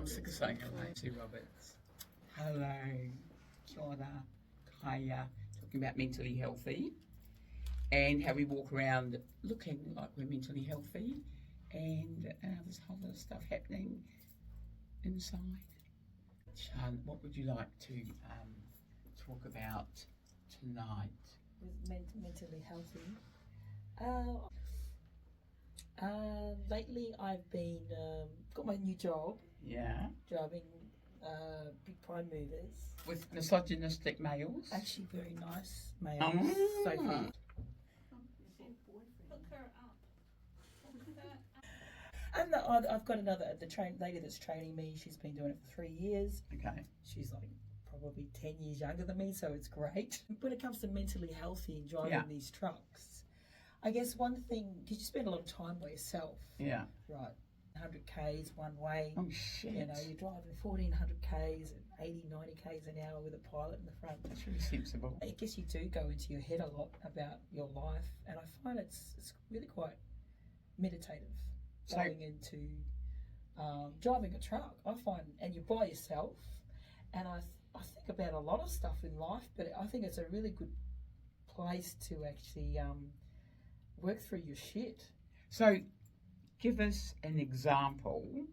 I'm sick of saying hello to Roberts. Hello, kia ora, kaya, talking about mentally healthy and how we walk around looking like we're mentally healthy, and there's a whole lot of stuff happening inside. Chan, what would you like to talk about tonight? With mentally healthy. Lately I've been got my new job. Yeah. Driving big prime movers. With misogynistic males? Actually very nice males. So far. And I've got another, lady that's training me. She's been doing it for 3 years. Okay. She's like probably 10 years younger than me, so it's great. When it comes to mentally healthy and driving these trucks, I guess one thing, because you spend a lot of time by yourself. Yeah. Right. 100 Ks one way. Oh, shit. You know, you're driving 1,400 Ks and 80, 90 Ks an hour with a pilot in the front. That's really sensible. I guess you do go into your head a lot about your life, and I find it's really quite meditative. Going into driving a truck, I find, and you're by yourself, and I think about a lot of stuff in life, but I think it's a really good place to actually work through your shit. So, give us an example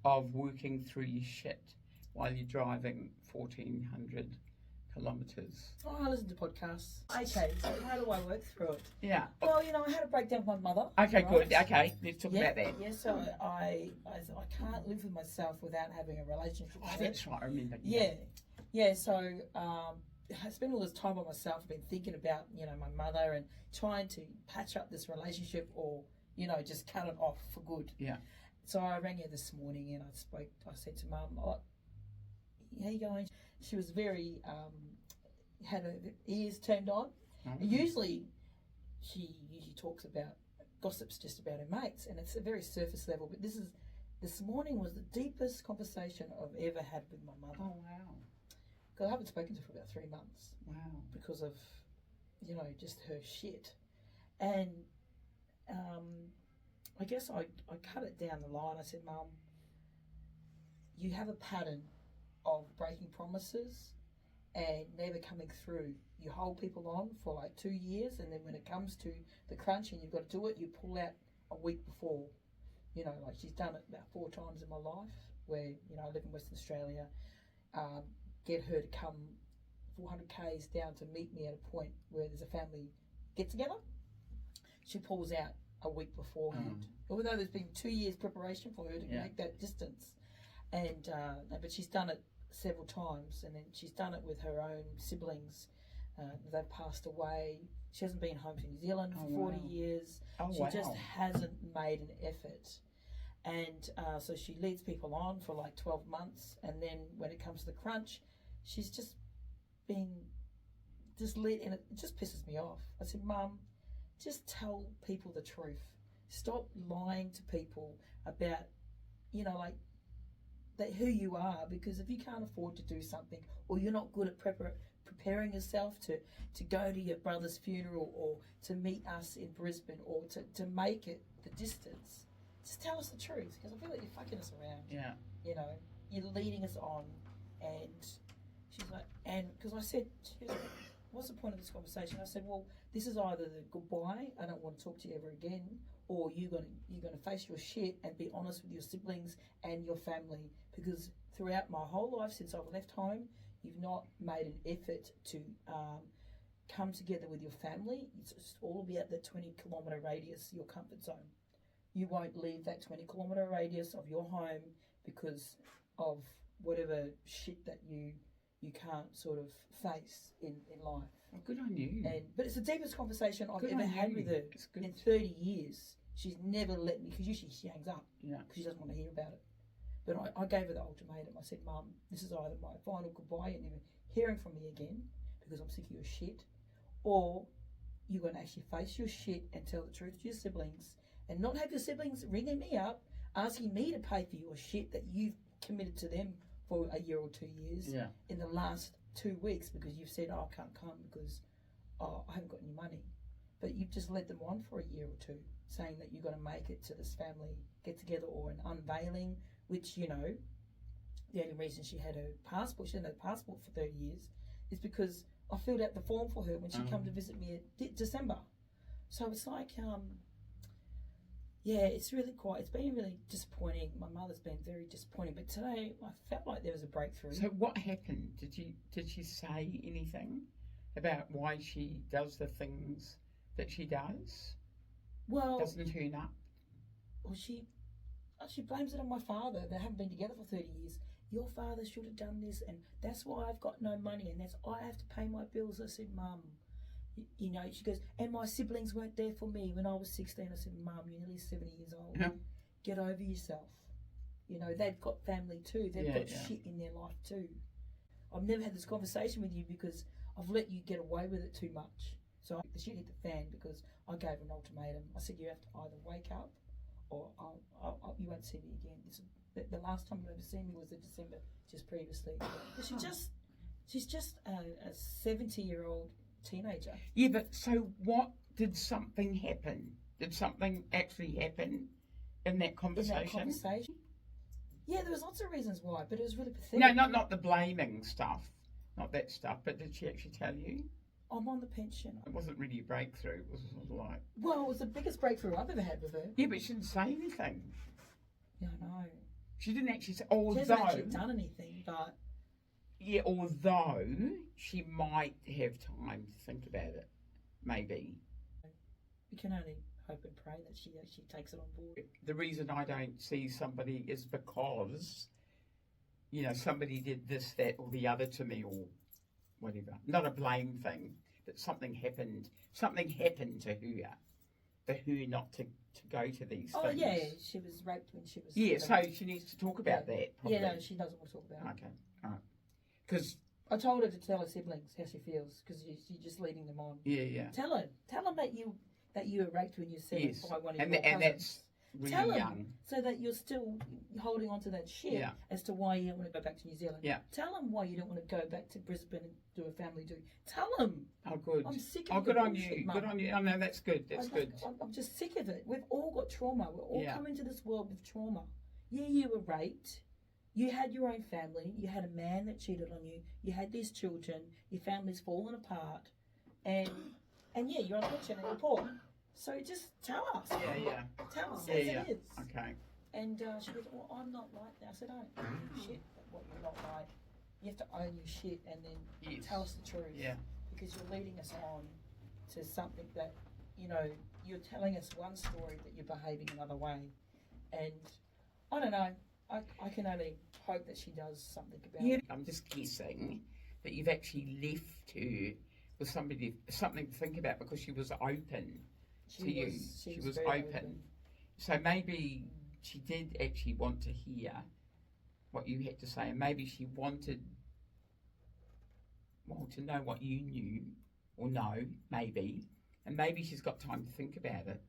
of working through your shit while you're driving 1,400 kilometres. Oh, I listen to podcasts. Okay, so how do I work through it? Yeah. Well, you know, I had a breakdown with my mother. Okay, right? good. Okay, let's talk about that. Yeah, so I can't live with myself without having a relationship with her. That's right, I remember. Yeah, so I spend all this time by myself. I've been thinking about, you know, my mother and trying to patch up this relationship or, you know, just cut it off for good. Yeah. So I rang her this morning and I said to Mum, how you going? She was very, had her ears turned on. Mm-hmm. Usually she talks about, gossips just about her mates, and it's a very surface level, but this morning was the deepest conversation I've ever had with my mother. Oh, wow. Because I haven't spoken to her for about 3 months. Wow. Because of, you know, just her shit. And I guess I cut it down the line. I said, Mum, you have a pattern of breaking promises and never coming through. You hold people on for like 2 years, and then when it comes to the crunch and you've got to do it, you pull out a week before. You know, like she's done it about 4 times in my life where, you know, I live in Western Australia, get her to come 400 Ks down to meet me at a point where there's a family get together. She pulls out a week beforehand. Although there's been 2 years preparation for her to make that distance. And but she's done it several times, and then she's done it with her own siblings. They've passed away. She hasn't been home to New Zealand for 40 years. She just hasn't made an effort. And so she leads people on for like 12 months, and then when it comes to the crunch, she's just been led, and it just pisses me off. I said, Mum, just tell people the truth. Stop lying to people about, you know, like who you are, because if you can't afford to do something, or you're not good at preparing yourself to go to your brother's funeral, or to meet us in Brisbane, or to make it the distance, just tell us the truth, because I feel like you're fucking us around. Yeah. You know, you're leading us on. And she's like, and because I said, what's the point of this conversation? I said, well, this is either the goodbye, I don't want to talk to you ever again, or you're gonna face your shit and be honest with your siblings and your family, because throughout my whole life since I've left home, you've not made an effort to come together with your family. It's all about that 20-kilometre radius, your comfort zone. You won't leave that 20-kilometre radius of your home because of whatever shit that you can't sort of face in life. Well, good on you. But it's the deepest conversation I've ever had with her in 30 years. She's never let me, because usually she hangs up because she doesn't want to hear about it. But I gave her the ultimatum. I said, Mum, this is either my final goodbye and never hearing from me again because I'm sick of your shit, or you're going to actually face your shit and tell the truth to your siblings, and not have your siblings ringing me up asking me to pay for your shit that you've committed to them for a year or 2 years in the last 2 weeks, because you've said, I can't come because I haven't got any money. But you've just led them on for a year or two, saying that you're going to make it to this family get together or an unveiling, which, you know, the only reason she had her passport, she didn't have a passport for 30 years, is because I filled out the form for her when she came to visit me in December. So it's like, yeah, it's been really disappointing. My mother's been very disappointing, but today I felt like there was a breakthrough. So what happened? Did she say anything about why she does the things that she does? Well, doesn't turn up. Well, she blames it on my father. They haven't been together for 30 years. Your father should have done this, and that's why I've got no money, and that's I have to pay my bills. I said, Mum, you know, she goes, and my siblings weren't there for me when I was 16. I said, Mum, you're nearly 70 years old. Yeah. Get over yourself. You know, they've got family too. They've got shit in their life too. I've never had this conversation with you because I've let you get away with it too much. So the shit hit the fan because I gave her an ultimatum. I said, you have to either wake up or you won't see me again. The last time you ever seen me was in December, just previously. But she's just a 70-year-old teenager. Yeah, but so what? Did something happen? Did something actually happen in that conversation? Yeah, there was lots of reasons why, but it was really pathetic. No, not the blaming stuff, not that stuff. But did she actually tell you? I'm on the pension. It wasn't really a breakthrough. It was sort of like. Well, it was the biggest breakthrough I've ever had with her. Yeah, but she didn't say anything. Yeah, I know. She didn't actually say. Although, she hasn't actually done anything, but. Yeah, although she might have time to think about it, maybe. We can only hope and pray that she actually takes it on board. The reason I don't see somebody is because, you know, somebody did this, that, or the other to me, or whatever. Not a blame thing, but something happened. Something happened to her for her not to go to these things. Oh, yeah, she was raped when she was... Yeah, so she needs to talk about that, probably. Yeah, no, she doesn't want to talk about it. Okay, all right. Because... I told her to tell her siblings how she feels, because you're just leading them on. Yeah. Tell them that you were raped when you were 7 by one of your cousins. And that's really Tell them, young. so that you're still holding on to that shit as to why you don't want to go back to New Zealand. Yeah. Tell them why you don't want to go back to Brisbane and do a family do. Tell them. Oh, good. I'm sick of it. Oh, good on bullshit, you. Mum. Good on you. Oh, no, that's good. That's good. I'm just sick of it. We've all got trauma. We're all coming to this world with trauma. Yeah, you were raped. You had your own family. You had a man that cheated on you. You had these children. Your family's fallen apart. And yeah, you're on pension and you're poor. So just tell us. Yeah. Tell us as it is. Okay. And she goes, well, I'm not like that. I said, don't own your shit, what you're not like. You have to own your shit and then tell us the truth. Yeah. Because you're leading us on to something that, you know, you're telling us one story but you're behaving another way. And I don't know. I can only hope that she does something about it. I'm just guessing that you've actually left her with something to think about because she was open to you. She was open. So maybe she did actually want to hear what you had to say, and maybe she wanted, well, to know what you knew or know, maybe, and maybe she's got time to think about it.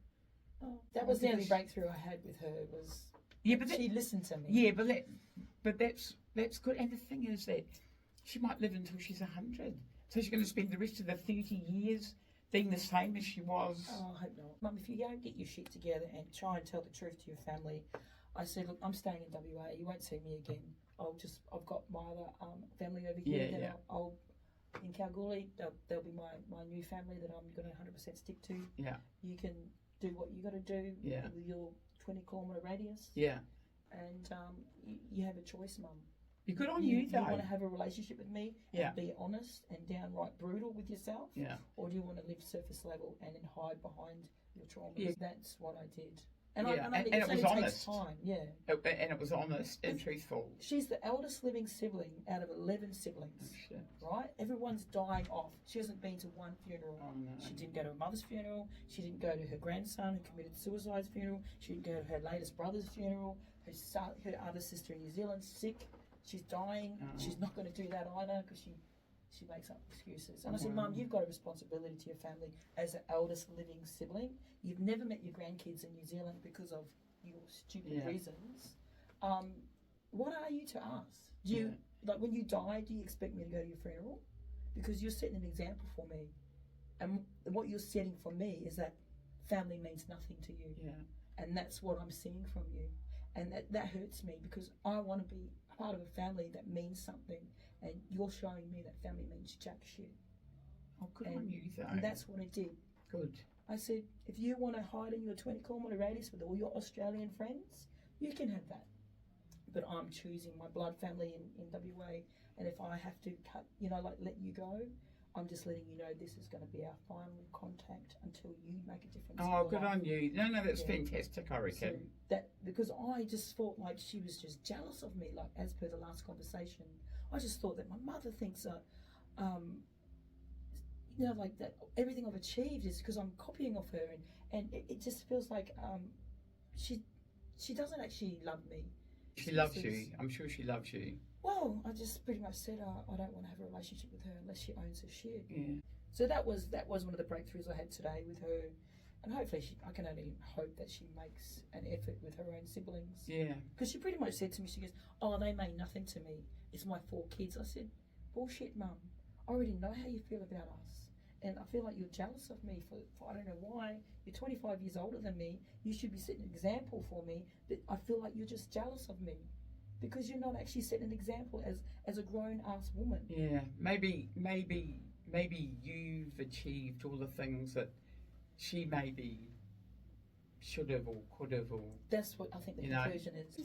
Oh, that was the only breakthrough I had with her was she listened to me. Yeah, but that's good. And the thing is that she might live until she's 100, so she's going to spend the rest of the 30 years being the same as she was. Oh, I hope not. Mum, if you don't get your shit together and try and tell the truth to your family, I said, look, I'm staying in WA. You won't see me again. I've got my other family over here that I'll in Kalgoorlie. They'll be my new family that I'm going to 100% stick to. Yeah. You can do what you got to do with your 20-kilometre radius. Yeah. And you have a choice, Mum. You're good on you, though. Do you want to have a relationship with me and be honest and downright brutal with yourself? Yeah. Or do you want to live surface level and then hide behind your trauma? Yeah. That's what I did. And it was honest. Time. Yeah. And it was honest and truthful. She's the eldest living sibling out of 11 siblings. Oh, shit. Right? Everyone's dying off. She hasn't been to one funeral. Oh, no. She didn't go to her mother's funeral. She didn't go to her grandson who committed suicide's funeral. She didn't go to her latest brother's funeral. Her other sister in New Zealand's sick. She's dying. She's not going to do that either because she makes up excuses. And I said, Mum, you've got a responsibility to your family as the eldest living sibling. You've never met your grandkids in New Zealand because of your stupid reasons. What are you to us? Do you, like when you die, do you expect me to go to your funeral? Because you're setting an example for me. And what you're setting for me is that family means nothing to you. Yeah. And that's what I'm seeing from you. And that hurts me because I want to be a part of a family that means something, and you're showing me that family means jack shit. Oh, good on you, though. And that's what I did. Good. I said, if you want to hide in your 20-kilometre radius with all your Australian friends, you can have that. But I'm choosing my blood family in WA, and if I have to cut, let you go, I'm just letting you know this is going to be our final contact until you make a difference. Oh, good on you. No, that's fantastic, I reckon. So that, because I just thought like she was just jealous of me, like as per the last conversation. I just thought that my mother thinks like that everything I've achieved is because I'm copying off her, and it just feels like she doesn't actually love me. She loves you. I'm sure she loves you. Well, I just pretty much said I don't want to have a relationship with her unless she owns her shit. Yeah. So that was one of the breakthroughs I had today with her, and hopefully I can only hope that she makes an effort with her own siblings. Yeah. Because she pretty much said to me, she goes, "Oh, they mean nothing to me. It's my 4 kids." I said, "Bullshit, Mum. I already know how you feel about us. And I feel like you're jealous of me for I don't know why. You're 25 years older than me. You should be setting an example for me. But I feel like you're just jealous of me because you're not actually setting an example as a grown-ass woman." Yeah. Maybe you've achieved all the things that she maybe should have or could have or... That's what I think the conclusion is.